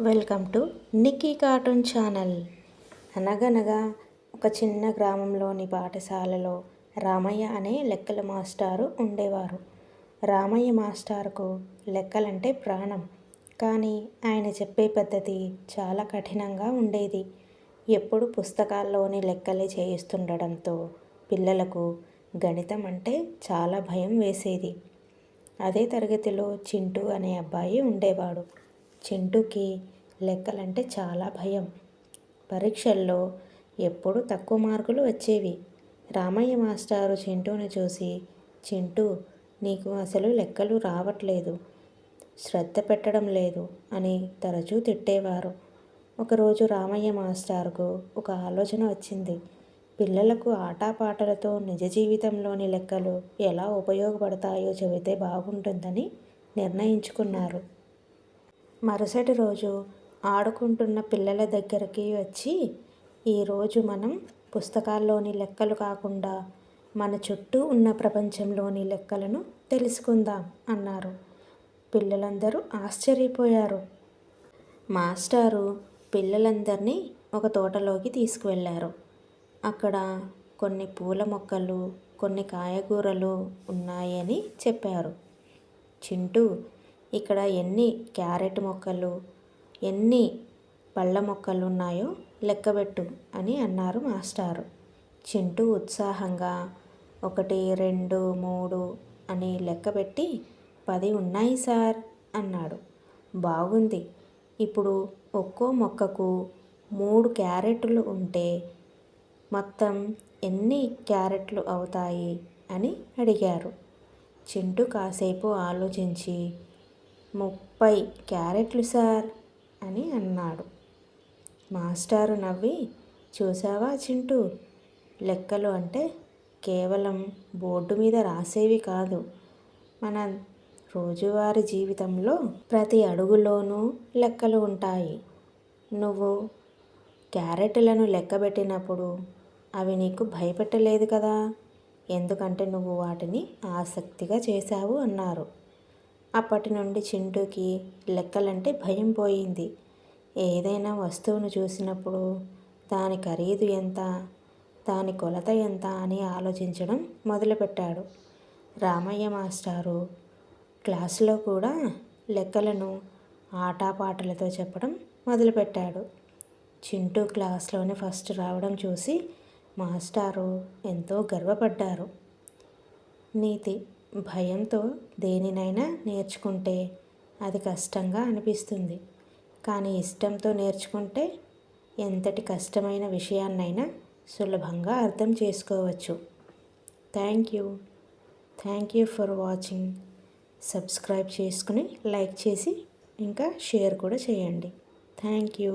Welcome to Nikki cartoon channel. అనగనగా ఒక చిన్న గ్రామంలోని పాఠశాలలో రామయ్య అనే లెక్కల మాస్టారు ఉండేవారు. రామయ్య మాస్టారుకు లెక్కలంటే ప్రాణం. కానీ ఆయన చెప్పే పద్ధతి చాలా కఠినంగా ఉండేది. ఎప్పుడు పుస్తకాల్లోని లెక్కలే చేయిస్తుండడంతో పిల్లలకు గణితం అంటే చాలా భయం వేసేది. అదే తరగతిలో చింటూ అనే అబ్బాయి ఉండేవాడు. చింటూకి లెక్కలంటే చాలా భయం. పరీక్షల్లో ఎప్పుడూ తక్కువ మార్కులు వచ్చేవి. రామయ్య మాస్టారు చింటూని చూసి, చింటూ, నీకు అసలు లెక్కలు రావట్లేదు, శ్రద్ధ పెట్టడం లేదు అని తరచూ తిట్టేవారు. ఒకరోజు రామయ్య మాస్టారుకు ఒక ఆలోచన వచ్చింది. పిల్లలకు ఆటపాటలతో నిజ జీవితంలోని లెక్కలు ఎలా ఉపయోగపడతాయో చెబితే బాగుంటుందని నిర్ణయించుకున్నారు. మరుసటి రోజు ఆడుకుంటున్న పిల్లల దగ్గరికి వచ్చి, ఈరోజు మనం పుస్తకాల్లోని లెక్కలు కాకుండా మన చుట్టూ ఉన్న ప్రపంచంలోని లెక్కలను తెలుసుకుందాం అన్నారు. పిల్లలందరూ ఆశ్చర్యపోయారు. మాస్టారు పిల్లలందరినీ ఒక తోటలోకి తీసుకువెళ్ళారు. అక్కడ కొన్ని పూల మొక్కలు, కొన్ని కాయగూరలు ఉన్నాయని చెప్పారు. చింటూ, ఇక్కడ ఎన్ని క్యారెట్ మొక్కలు, ఎన్ని పళ్ళ మొక్కలు ఉన్నాయో లెక్కబెట్టు అని అన్నారు మాస్టారు. చింటూ ఉత్సాహంగా 1, 2, 3 అని లెక్కబెట్టి 10 ఉన్నాయి సార్ అన్నాడు. బాగుంది. ఇప్పుడు ఒక్కో మొక్కకు 3 క్యారెట్లు ఉంటే మొత్తం ఎన్ని క్యారెట్లు అవుతాయి అని అడిగారు. చింటూ కాసేపు ఆలోచించి 30 క్యారెట్లు సార్ అని అన్నాడు. మాస్టారు నవ్వి, చూసావా చింటూ, లెక్కలు అంటే కేవలం బోర్డు మీద రాసేవి కాదు. మన రోజువారీ జీవితంలో ప్రతి అడుగులోనూ లెక్కలు ఉంటాయి. నువ్వు క్యారెట్లను లెక్కబెట్టినప్పుడు అవి నీకు భయపెట్టలేదు కదా, ఎందుకంటే నువ్వు వాటిని ఆసక్తిగా చేశావు అన్నారు. అప్పటి నుండి చింటూకి లెక్కలంటే భయం పోయింది. ఏదైనా వస్తువును చూసినప్పుడు దాని ఖరీదు ఎంత, దాని కొలత ఎంత అని ఆలోచించడం మొదలుపెట్టాడు. రామయ్య మాస్టారు క్లాసులో కూడా లెక్కలను ఆటపాటలతో చెప్పడం మొదలుపెట్టాడు. చింటూ క్లాస్లోనే ఫస్ట్ రావడం చూసి మాస్టారు ఎంతో గర్వపడ్డారు. నీతి: భయంతో దేనినైనా నేర్చుకుంటే అది కష్టంగా అనిపిస్తుంది, కానీ ఇష్టంతో నేర్చుకుంటే ఎంతటి కష్టమైన విషయాన్నైనా సులభంగా అర్థం చేసుకోవచ్చు. Thank you for watching. Subscribe చేసుకుని లైక్ చేసి ఇంకా షేర్ కూడా చేయండి. Thank you.